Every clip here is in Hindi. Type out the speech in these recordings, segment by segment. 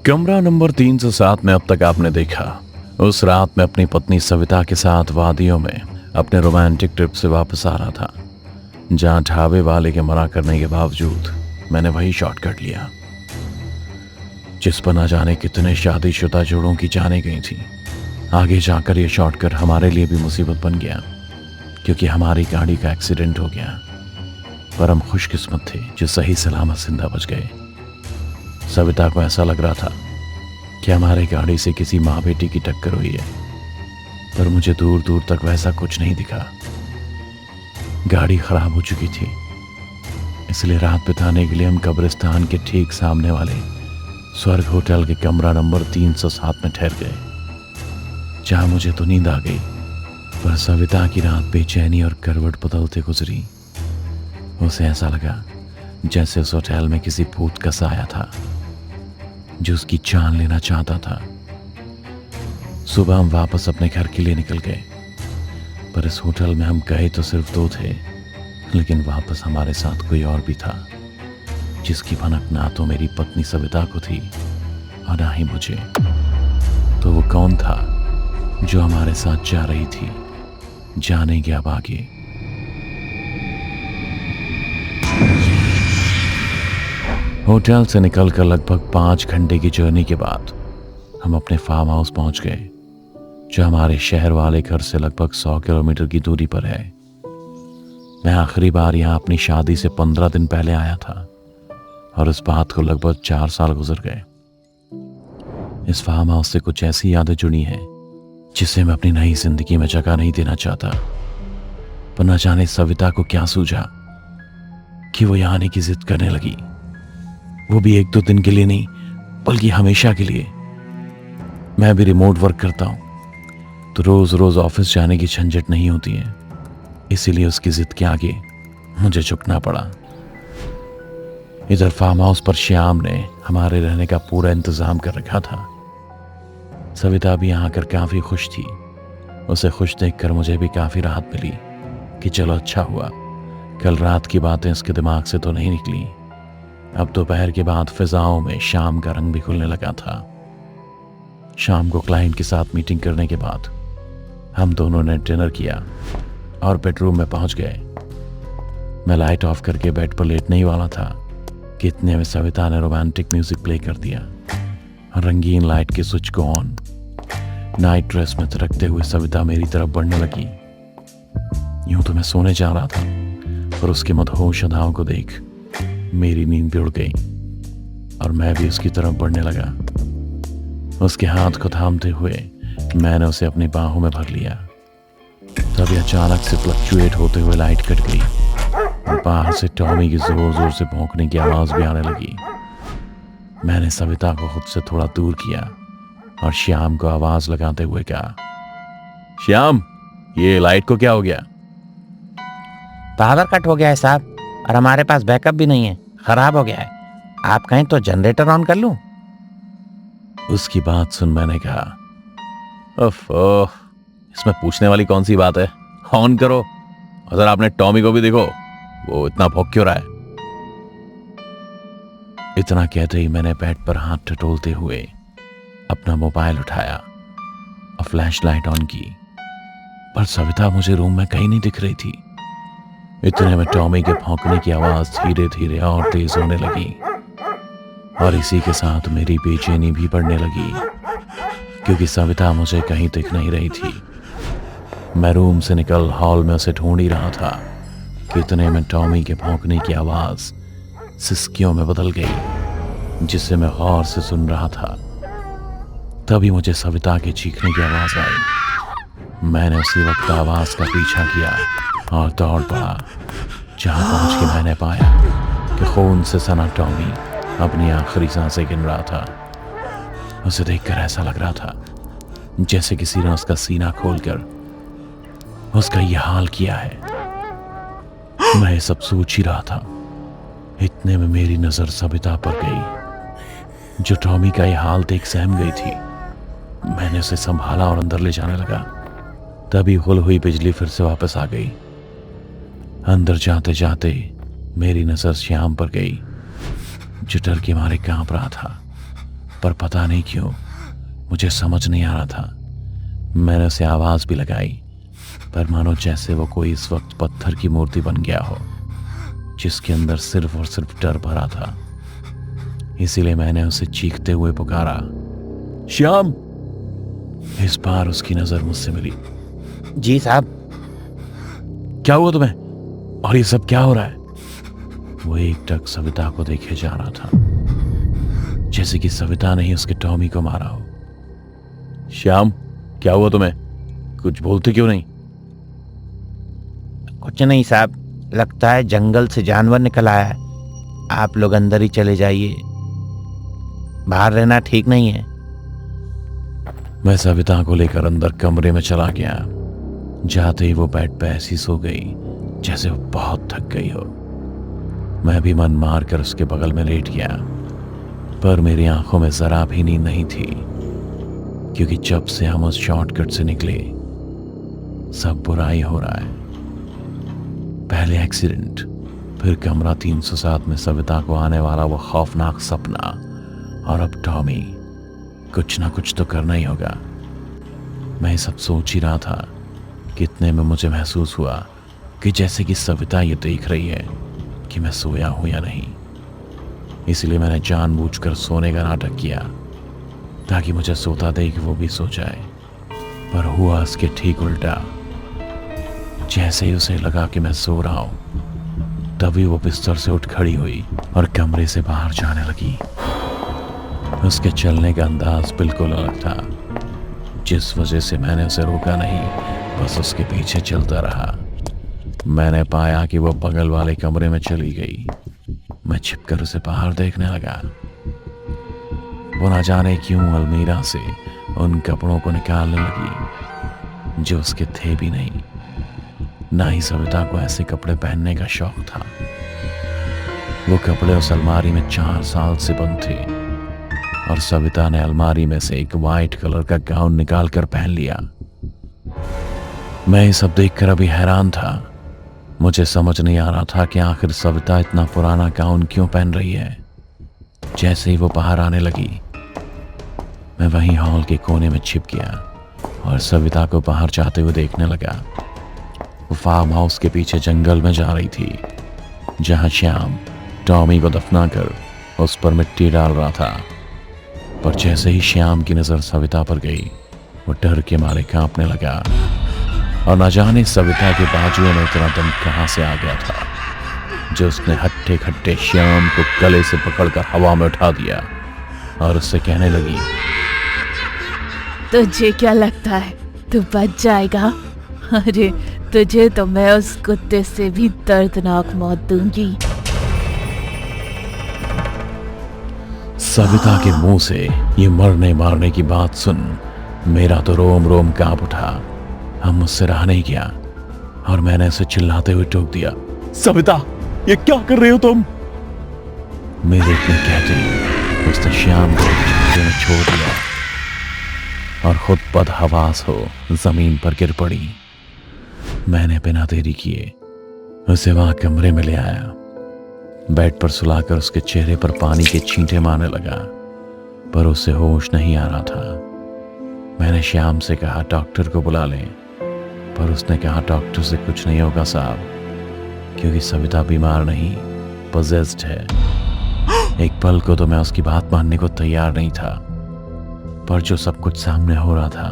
कमरा नंबर 307 में अब तक आपने देखा, उस रात मैं अपनी पत्नी सविता के साथ वादियों में अपने रोमांटिक ट्रिप से वापस आ रहा था, जहां ढाबे वाले के मना करने के बावजूद मैंने वही शॉर्टकट लिया जिस पर न जाने कितने शादीशुदा जोड़ों की जाने गई थी। आगे जाकर यह शॉर्टकट हमारे लिए भी मुसीबत बन गया, क्योंकि हमारी गाड़ी का एक्सीडेंट हो गया। पर हम खुशकिस्मत थे जो सही सलामत जिंदा बच गए। सविता को ऐसा लग रहा था कि हमारे गाड़ी से किसी माँ बेटी की टक्कर हुई है, पर मुझे दूर दूर तक वैसा कुछ नहीं दिखा। गाड़ी खराब हो चुकी थी, इसलिए रात बिताने के लिए हम कब्रिस्तान के ठीक सामने वाले स्वर्ग होटल के कमरा नंबर 307 में ठहर गए। जहां मुझे तो नींद आ गई, पर सविता की रात बेचैनी और करवट बदलते गुजरी। उसे ऐसा लगा जैसे उस होटल में किसी भूत का साया था जो उसकी जान लेना चाहता था। सुबह हम वापस अपने घर के लिए निकल गए, पर इस होटल में हम गए तो सिर्फ 2 थे, लेकिन वापस हमारे साथ कोई और भी था, जिसकी भनक ना तो मेरी पत्नी सविता को थी और ना ही मुझे। तो वो कौन था जो हमारे साथ जा रही थी? जानेंगे अब आगे। होटल से निकलकर लगभग 5 घंटे की जर्नी के बाद हम अपने फार्म हाउस पहुंच गए, जो हमारे शहर वाले घर से लगभग 100 किलोमीटर की दूरी पर है। मैं आखिरी बार यहाँ अपनी शादी से 15 दिन पहले आया था, और इस बात को लगभग 4 साल गुजर गए। इस फार्म हाउस से कुछ ऐसी यादें जुड़ी हैं जिसे मैं अपनी नई जिंदगी में जगह नहीं देना चाहता। पर न जाने सविता को क्या सूझा कि वो यहाँ आने की जिद करने लगी, वो भी 1-2 दिन के लिए नहीं, बल्कि हमेशा के लिए। मैं भी रिमोट वर्क करता हूँ, तो रोज रोज ऑफिस जाने की झंझट नहीं होती है, इसीलिए उसकी जिद के आगे मुझे झुकना पड़ा। इधर फार्म हाउस पर श्याम ने हमारे रहने का पूरा इंतजाम कर रखा था। सविता भी यहाँ आकर काफी खुश थी। उसे खुश देखकर मुझे भी काफी राहत मिली कि चलो अच्छा हुआ, कल रात की बातें उसके दिमाग से तो नहीं निकली। अब दोपहर के बाद फिजाओं में शाम का रंग भी खुलने लगा था। शाम को क्लाइंट के साथ मीटिंग करने के बाद हम दोनों ने डिनर किया और बेडरूम में पहुंच गए। मैं लाइट ऑफ करके बेड पर लेटने ही वाला था कि इतने में सविता ने रोमांटिक म्यूजिक प्ले कर दिया और रंगीन लाइट के स्विच को ऑन। नाइट ड्रेस में थिरकते हुए सविता मेरी तरफ बढ़ने लगी। यूं तो मैं सोने जा रहा था, पर उसके मदहोश अदाओं को देख मेरी नींद भी उड़ गई और मैं भी उसकी तरफ बढ़ने लगा। उसके हाथ को थामते हुए मैंने उसे अपनी बाहों में भर लिया। तभी अचानक से फ्लक्चुएट होते हुए लाइट कट गई और बाहर से टॉमी की जोर जोर से भौंकने की आवाज भी आने लगी। मैंने सविता को खुद से थोड़ा दूर किया और श्याम को आवाज लगाते हुए कहा, श्याम, ये लाइट को क्या हो गया? पावर कट हो गया है साहब, और हमारे पास बैकअप भी नहीं है, खराब हो गया है। आप कहें तो जनरेटर ऑन कर लूं? उसकी बात सुन मैंने कहा, ओह, इसमें पूछने वाली कौन सी बात है, ऑन करो। और जरा आपने टॉमी को भी देखो, वो इतना भौंक क्यों रहा है? इतना कहते ही मैंने बेड पर हाथ टटोलते हुए अपना मोबाइल उठाया और फ्लैश लाइट ऑन की, पर सविता मुझे रूम में कहीं नहीं दिख रही थी। इतने में टॉमी के भौंकने की आवाज धीरे धीरे और तेज होने लगी और इसी के साथ मेरी बेचैनी भी बढ़ने लगी, क्योंकि सविता मुझे कहीं दिख नहीं रही थी। मैं रूम से निकल हॉल में उसे ढूंढ ही रहा था कि इतने में टॉमी के भौंकने की आवाज सिसकियों में बदल गई, जिसे मैं गौर से सुन रहा था। तभी मुझे सविता के चीखने की आवाज आई। मैंने उसी वक्त आवाज का पीछा किया और दौड़ पड़ा। जहां पहुंच के मैंने पाया कि खून से सना टॉमी अपनी आखिरी सांसें गिन रहा था। उसे देखकर ऐसा लग रहा था जैसे किसी ने उसका सीना खोलकर उसका यह हाल किया है। मैं सब सोच ही रहा था, इतने में मेरी नजर सविता पर गई, जो टॉमी का यह हाल देख सहम गई थी। मैंने उसे संभाला और अंदर ले जाने लगा। तभी गुल हुई बिजली फिर से वापस आ गई। अंदर जाते जाते मेरी नजर श्याम पर गई, जो डर के मारे कांप रहा था। पर पता नहीं क्यों मुझे समझ नहीं आ रहा था। मैंने उसे आवाज भी लगाई, पर मानो जैसे वो कोई इस वक्त पत्थर की मूर्ति बन गया हो, जिसके अंदर सिर्फ और सिर्फ डर भरा था। इसीलिए मैंने उसे चीखते हुए पुकारा, श्याम। इस बार उसकी नजर मुझसे मिली। जी साहब। क्या हुआ तुम्हें, और ये सब क्या हो रहा है? वो एकटक सविता को देखे जा रहा था, जैसे कि सविता ने ही उसके टॉमी को मारा हो। श्याम, क्या हुआ तुम्हें? कुछ बोलते क्यों नहीं? कुछ नहीं साहब, लगता है जंगल से जानवर निकल आया है। आप लोग अंदर ही चले जाइए, बाहर रहना ठीक नहीं है। मैं सविता को लेकर अंदर कमरे में चला गया। जाते ही वो बेड पे ऐसी सो गई जैसे वो बहुत थक गई हो। मैं भी मन मार कर उसके बगल में लेट गया, पर मेरी आंखों में जरा भी नींद नहीं थी, क्योंकि जब से हम उस शॉर्टकट से निकले सब बुराई हो रहा है। पहले एक्सीडेंट, फिर कमरा 307 में सविता को आने वाला वो खौफनाक सपना, और अब टॉमी। कुछ ना कुछ तो करना ही होगा। मैं सब सोच ही रहा था कि इतने में मुझे महसूस हुआ कि जैसे कि सविता ये देख रही है कि मैं सोया हूं या नहीं। इसलिए मैंने जानबूझकर सोने का नाटक किया ताकि मुझे सोता देख वो भी सो जाए। पर हुआ उसके ठीक उल्टा। जैसे ही उसे लगा कि मैं सो रहा हूं, तभी वो बिस्तर से उठ खड़ी हुई और कमरे से बाहर जाने लगी। उसके चलने का अंदाज बिल्कुल अलग था, जिस वजह से मैंने उसे रोका नहीं, बस उसके पीछे चलता रहा। मैंने पाया कि वो बगल वाले कमरे में चली गई। मैं छिपकर उसे बाहर देखने लगा। वो ना जाने क्यों अलमीरा से उन कपड़ों को निकालने लगी जो उसके थे भी नहीं। ना ही सविता को ऐसे कपड़े पहनने का शौक था। वो कपड़े उस अलमारी में 4 साल से बंद थे, और सविता ने अलमारी में से एक वाइट कलर का गाउन निकालकर पहन लिया। मैं ये सब देखकर अभी हैरान था। मुझे समझ नहीं आ रहा था कि आखिर सविता इतना पुराना गाउन क्यों पहन रही है। जैसे ही वो बाहर आने लगी, मैं वहीं हॉल के कोने में छिप गया और सविता को बाहर जाते हुए देखने लगा। वो फार्म हाउस के पीछे जंगल में जा रही थी, जहां श्याम टॉमी को दफनाकर उस पर मिट्टी डाल रहा था। पर जैसे ही श्याम की नजर सविता पर गई, वो डर के मारे कांपने लगा, और न जाने सविता के बाजुओं में इतना दम कहां से आ गया था, जो उसने हट्टे खट्टे श्याम को गले से पकड़कर हवा में उठा दिया और उससे कहने लगी, तुझे क्या लगता है तू बच जाएगा? अरे तुझे तो मैं उस कुत्ते से भी दर्दनाक मौत दूंगी। सविता के मुंह से ये मरने मारने की बात सुन मेरा तो रोम रोम कांप उठा। हम मुझसे रहा नहीं गया और मैंने उसे चिल्लाते हुए टोक दिया, सविता, ये क्या कर रहे हो तुम? मेरे इतने कहते ही उसने श्याम को झटके में छोड़ दिया और खुद बदहवास हो जमीन पर गिर पड़ी। मैंने बिना देरी किए उसे वहां कमरे में ले आया। बेड पर सुलाकर उसके चेहरे पर पानी के छींटे मारने लगा, पर उसे होश नहीं आ रहा था। मैंने श्याम से कहा डॉक्टर को बुला लें, पर उसने कहा डॉक्टर से कुछ नहीं होगा साहब, क्योंकि सविता बीमार नहीं, पोजेस्ड है। एक पल को तो मैं उसकी बात मानने को तैयार नहीं था, पर जो सब कुछ सामने हो रहा था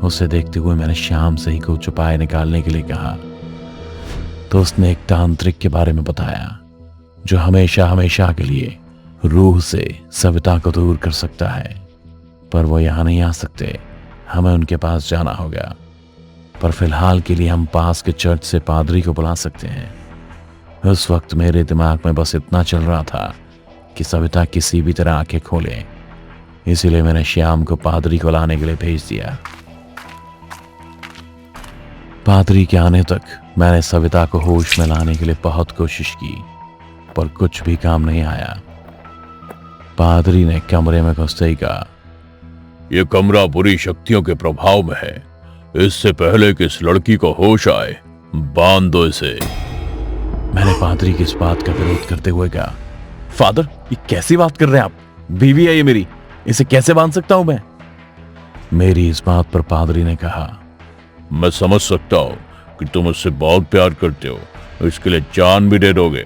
उसे देखते हुए मैंने श्याम से ही कुछ उपाय निकालने के लिए कहा। तो उसने एक तांत्रिक के बारे में बताया, जो हमेशा हमेशा के लिए रूह से सविता को दूर कर सकता है। पर वो यहाँ नहीं आ सकते, हमें उनके पास जाना होगा। पर फिलहाल के लिए हम पास के चर्च से पादरी को बुला सकते हैं। उस वक्त मेरे दिमाग में बस इतना चल रहा था कि सविता किसी भी तरह आंखें खोले, इसीलिए मैंने श्याम को पादरी को लाने के लिए भेज दिया। पादरी के आने तक मैंने सविता को होश में लाने के लिए बहुत कोशिश की, पर कुछ भी काम नहीं आया। पादरी ने कमरे में घुसते ही कहा, यह कमरा बुरी शक्तियों के प्रभाव में है। इससे पहले कि इस लड़की को होश आए, बांध दो इसे। मैंने पादरी की इस बात का विरोध करते हुए कहा, फादर, ये कैसी बात कर रहे हैं आप? बीवी है ये मेरी, इसे कैसे बांध सकता हूं मैं? मेरी इस बात पर पादरी ने कहा, मैं समझ सकता हूँ कि तुम इससे बहुत प्यार करते हो, इसके लिए जान भी दे दोगे,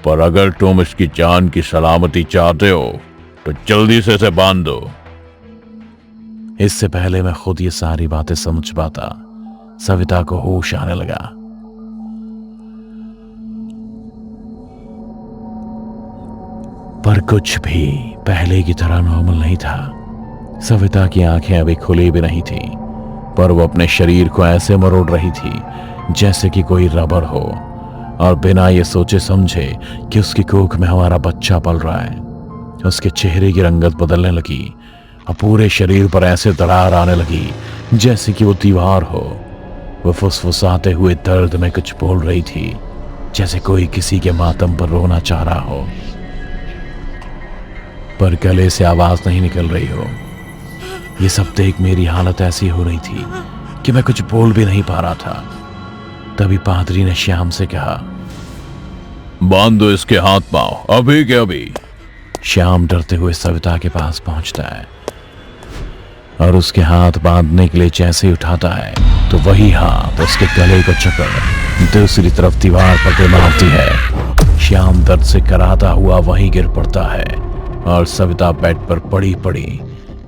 पर अगर तुम इसकी जान की सलामती चाहते हो तो जल्दी से इसे बांध दो। इससे पहले मैं खुद ये सारी बातें समझ पाता, सविता को होश आने लगा। पर कुछ भी पहले की तरह नॉर्मल नहीं था। सविता की आंखें अभी खुली भी नहीं थी, पर वो अपने शरीर को ऐसे मरोड़ रही थी जैसे कि कोई रबर हो, और बिना ये सोचे समझे कि उसकी कोख में हमारा बच्चा पल रहा है। उसके चेहरे की रंगत बदलने लगी और पूरे शरीर पर ऐसे दरार आने लगी जैसे कि वो दीवार हो। वो फुसफुसाते हुए दर्द में कुछ बोल रही थी, जैसे कोई किसी के मातम पर रोना चाह रहा हो, पर गले से आवाज नहीं निकल रही हो। ये सब देख मेरी हालत ऐसी हो रही थी कि मैं कुछ बोल भी नहीं पा रहा था। तभी पादरी ने श्याम से कहा, बांध दो इसके हाथ पांव अभी के अभी। श्याम डरते हुए सविता के पास पहुंचता है और उसके हाथ बांधने के लिए जैसे ही उठाता है तो वही हाथ उसके गले को जकड़ दूसरी तरफ दीवार पर दे मारती है। श्याम दर्द से कराता हुआ वहीं गिर पड़ता है और सविता बेड पर पड़ी पड़ी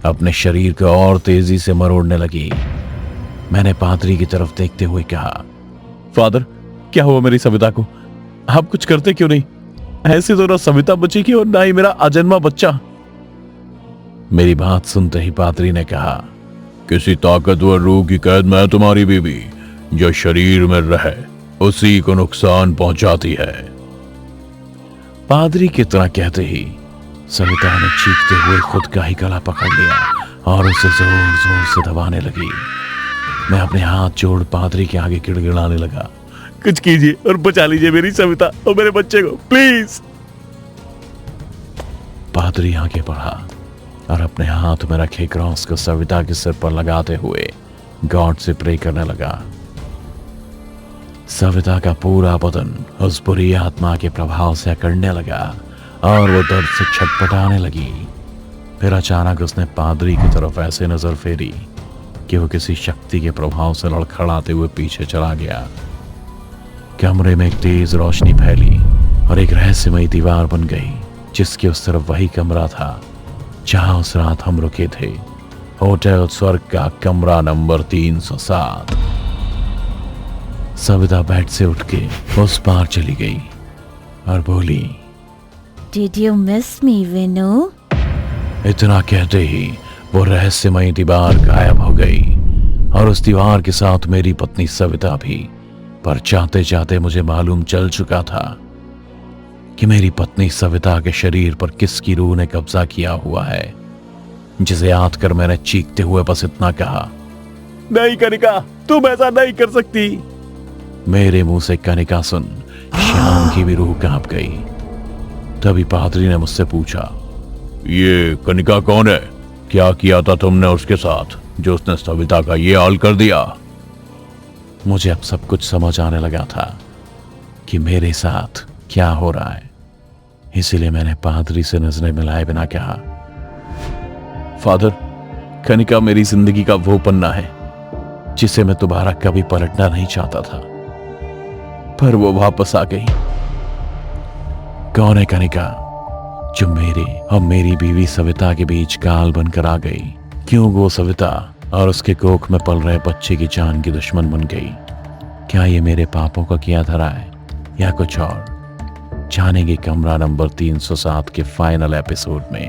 अपने शरीर को और तेजी से मरोड़ने लगी। मैंने पादरी की तरफ देखते हुए कहा, फादर, क्या हुआ मेरी सविता को? आप कुछ करते क्यों नहीं? ऐसे तो ना सविता बचेगी और ना ही मेरा अजन्मा बच्चा। मेरी बात सुनते ही पादरी ने कहा, किसी ताकतवर रूह की कैद में तुम्हारी बीवी, जो शरीर में रहे उसी को नुकसान पहुंचाती है। पादरी की तरह कहते ही सविता ने चीखते हुए खुद का ही गला पकड़ लिया और उसे जोर जोर से दबाने लगी। मैं अपने हाथ जोड़ पादरी के आगे गिड़गिड़ाने लगा, कुछ कीजिए और बचा लीजिए मेरी सविता और मेरे बच्चे को, प्लीज। पादरी आगे बढ़ा और अपने हाथ में रखे क्रॉस को सविता के सिर पर लगाते हुए गॉड से प्रे करने लगा। सविता का पूरा बदन उस बुरी आत्मा के प्रभाव से अकड़ने लगा और वो दर्द से छटपटाने लगी। फिर अचानक उसने पादरी की तरफ ऐसे नजर फेरी कि वो किसी शक्ति के प्रभाव से लड़खड़ाते हुए पीछे चला गया। कमरे में एक तेज रोशनी फैली और एक रहस्यमयी दीवार बन गई, जिसके उस तरफ वही कमरा था जहां उस रात हम रुके थे, होटल स्वर्ग का कमरा नंबर 307। सविता बेड से उठ के उस पार चली गई और बोली, Did you miss me, Vinu? इतना कहते ही वो रहस्यमयी दीवार गायब हो गई और उस दीवार के साथ मेरी पत्नी सविता भी। पर चाहते चाहते मुझे मालूम चल चुका था कि मेरी पत्नी सविता के शरीर पर किसकी रूह ने कब्जा किया हुआ है, जिसे याद कर मैंने चीखते हुए बस इतना कहा, नहीं कनिका, तुम ऐसा नहीं कर सकती। मेरे मुंह से कनिका सुन श्याम की भी रूह कांप गई। तभी पादरी ने मुझसे पूछा, ये कनिका कौन है? क्या किया था तुमने उसके साथ जो उसने सविता का ये हाल कर दिया? मुझे अब सब कुछ समझ आने लगा था कि मेरे साथ क्या हो रहा है। इसीलिए मैंने पादरी से नजरें मिलाए बिना कहा, फादर, कनिका मेरी जिंदगी का वो पन्ना है जिसे मैं दोबारा कभी पलटना नहीं चाहता था, पर वो वापस आ गई। कौन है कनिका जो मेरे और मेरी बीवी सविता के बीच काल बनकर आ गई? क्यों वो सविता और उसके कोख में पल रहे बच्चे की जान की दुश्मन बन गई? क्या ये मेरे पापों का किया धरा है या कुछ और? जानेंगे कमरा नंबर 307 के फाइनल एपिसोड में।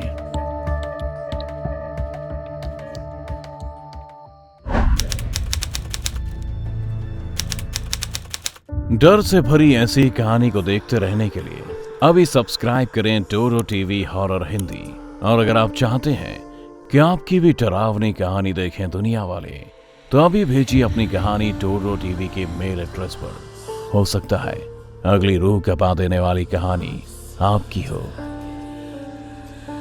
डर से भरी ऐसी कहानी को देखते रहने के लिए अभी सब्सक्राइब करें टोरो टीवी हॉरर हिंदी। और अगर आप चाहते हैं कि आपकी भी डरावनी कहानी देखें दुनिया वाले, तो अभी भेजिए अपनी कहानी टोरो टीवी के मेल एड्रेस पर। हो सकता है अगली रूह कपा देने वाली कहानी आपकी हो।